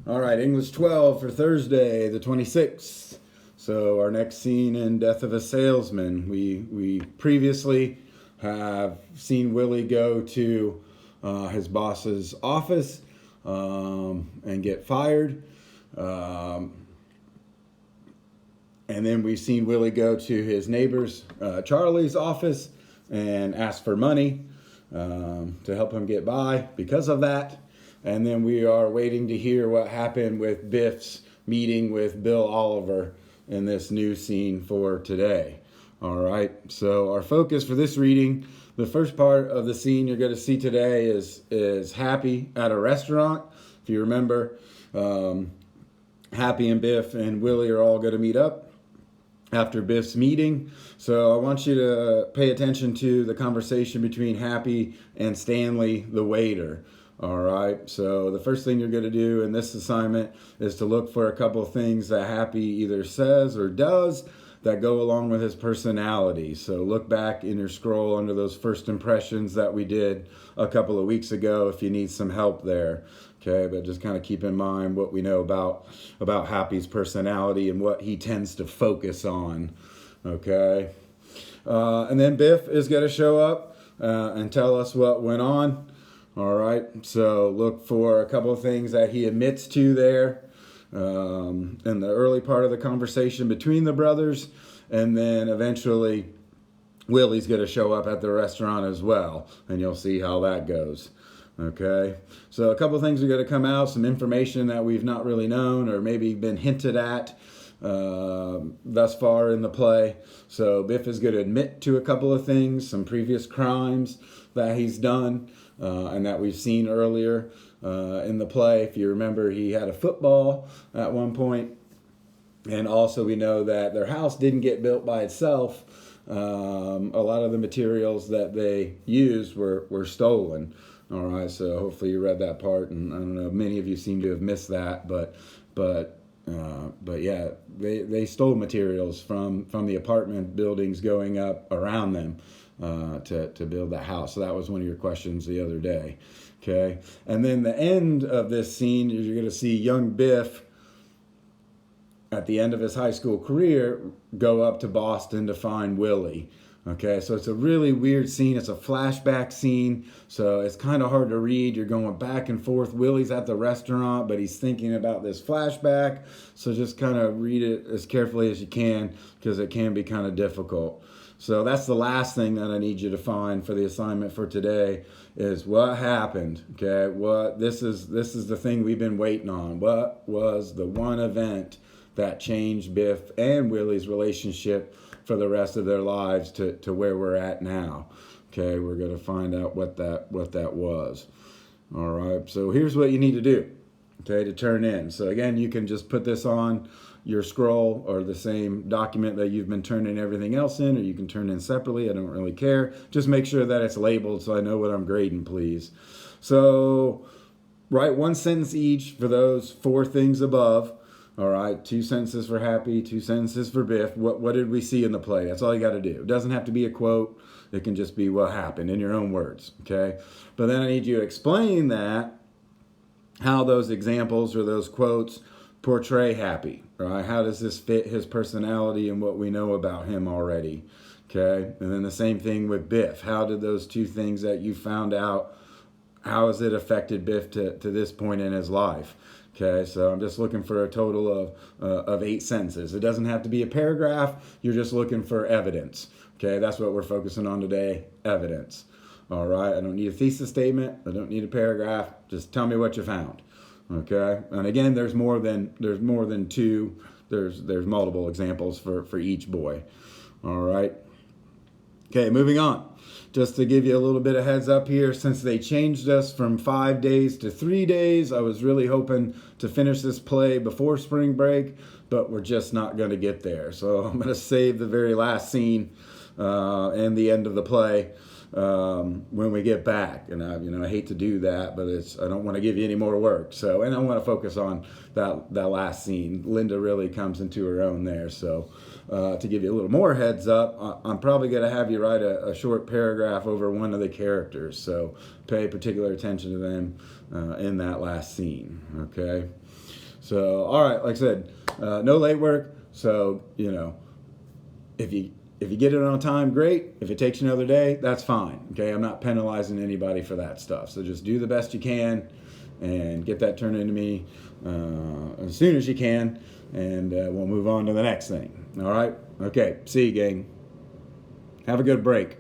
All right, English 12 for Thursday, the 26th. So our next scene in Death of a Salesman. We previously have seen Willie go to his boss's office and get fired. And then we've seen Willie go to his neighbor's, Charlie's office, and ask for money to help him get by because of that. And then we are waiting to hear what happened with Biff's meeting with Bill Oliver in this new scene for today. All right, so our focus for this reading, the first part of the scene you're going to see today is Happy at a restaurant. If you remember, Happy and Biff and Willie are all going to meet up after Biff's meeting. So I want you to pay attention to the conversation between Happy and Stanley, the waiter. All right, so the first thing you're going to do in this assignment is to look for a couple of things that Happy either says or does that go along with his personality. So look back in your scroll under those first impressions that we did a couple of weeks ago if you need some help there. Okay, but just kind of keep in mind what we know about Happy's personality and what he tends to focus on. Okay, and then Biff is going to show up and tell us what went on. All right, so look for a couple of things that he admits to there in the early part of the conversation between the brothers, and then eventually Willie's going to show up at the restaurant as well, and you'll see how that goes. Okay, so a couple of things are going to come out, some information that we've not really known or maybe been hinted at thus far in the play. So Biff is going to admit to a couple of things, some previous crimes that he's done and that we've seen earlier in the play. If you remember, he had a football at one point, and also we know that their house didn't get built by itself. A lot of the materials that they used were stolen. All right, so hopefully you read that part, and I don't know, many of you seem to have missed that, but yeah, they stole materials from the apartment buildings going up around them to build that house. So that was one of your questions the other day. Okay, and then the end of this scene is you're going to see young Biff at the end of his high school career go up to Boston to find Willie. Okay, so it's a really weird scene. It's a flashback scene, so it's kind of hard to read. You're going back and forth. Willie's at the restaurant, but he's thinking about this flashback. So just kind of read it as carefully as you can, because it can be kind of difficult. So that's the last thing that I need you to find for the assignment for today is what happened. Okay, this is the thing we've been waiting on. What was the one event that changed Biff and Willie's relationship for the rest of their lives to where we're at now? Okay, we're going to find out what that was. All right, so here's what you need to do, okay, to turn in. So again, you can just put this on your scroll or the same document that you've been turning everything else in, or you can turn in separately. I don't really care. Just make sure that it's labeled so I know what I'm grading, please. So write one sentence each for those four things above. All right, 2 sentences for Happy, 2 sentences for Biff. What did we see in the play? That's all you got to do. It doesn't have to be a quote. It can just be what happened in your own words, okay? But then I need you to explain that, how those examples or those quotes portray Happy, right? How does this fit his personality and what we know about him already, okay? And then the same thing with Biff. How did those two things that you found out, how has it affected Biff to this point in his life? Okay, so I'm just looking for a total of 8 sentences. It doesn't have to be a paragraph. You're just looking for evidence. Okay, that's what we're focusing on today, evidence. All right, I don't need a thesis statement. I don't need a paragraph. Just tell me what you found. Okay, and again, there's more than 2. There's multiple examples for each boy. All right. Okay, moving on. Just to give you a little bit of heads up here, since they changed us from 5 days to 3 days, I was really hoping to finish this play before spring break, but we're just not going to get there. So I'm going to save the very last scene and the end of the play when we get back. And I hate to do that, but I don't want to give you any more work. So, and I want to focus on that last scene. Linda really comes into her own there. So, to give you a little more heads up, I'm probably going to have you write a short paragraph over one of the characters. So, pay particular attention to them in that last scene. Okay. So, all right, like I said, no late work. So, if you get it on time, great. If it takes you another day, that's fine. Okay, I'm not penalizing anybody for that stuff. So just do the best you can and get that turned into me as soon as you can, and we'll move on to the next thing. All right? Okay, see you, gang. Have a good break.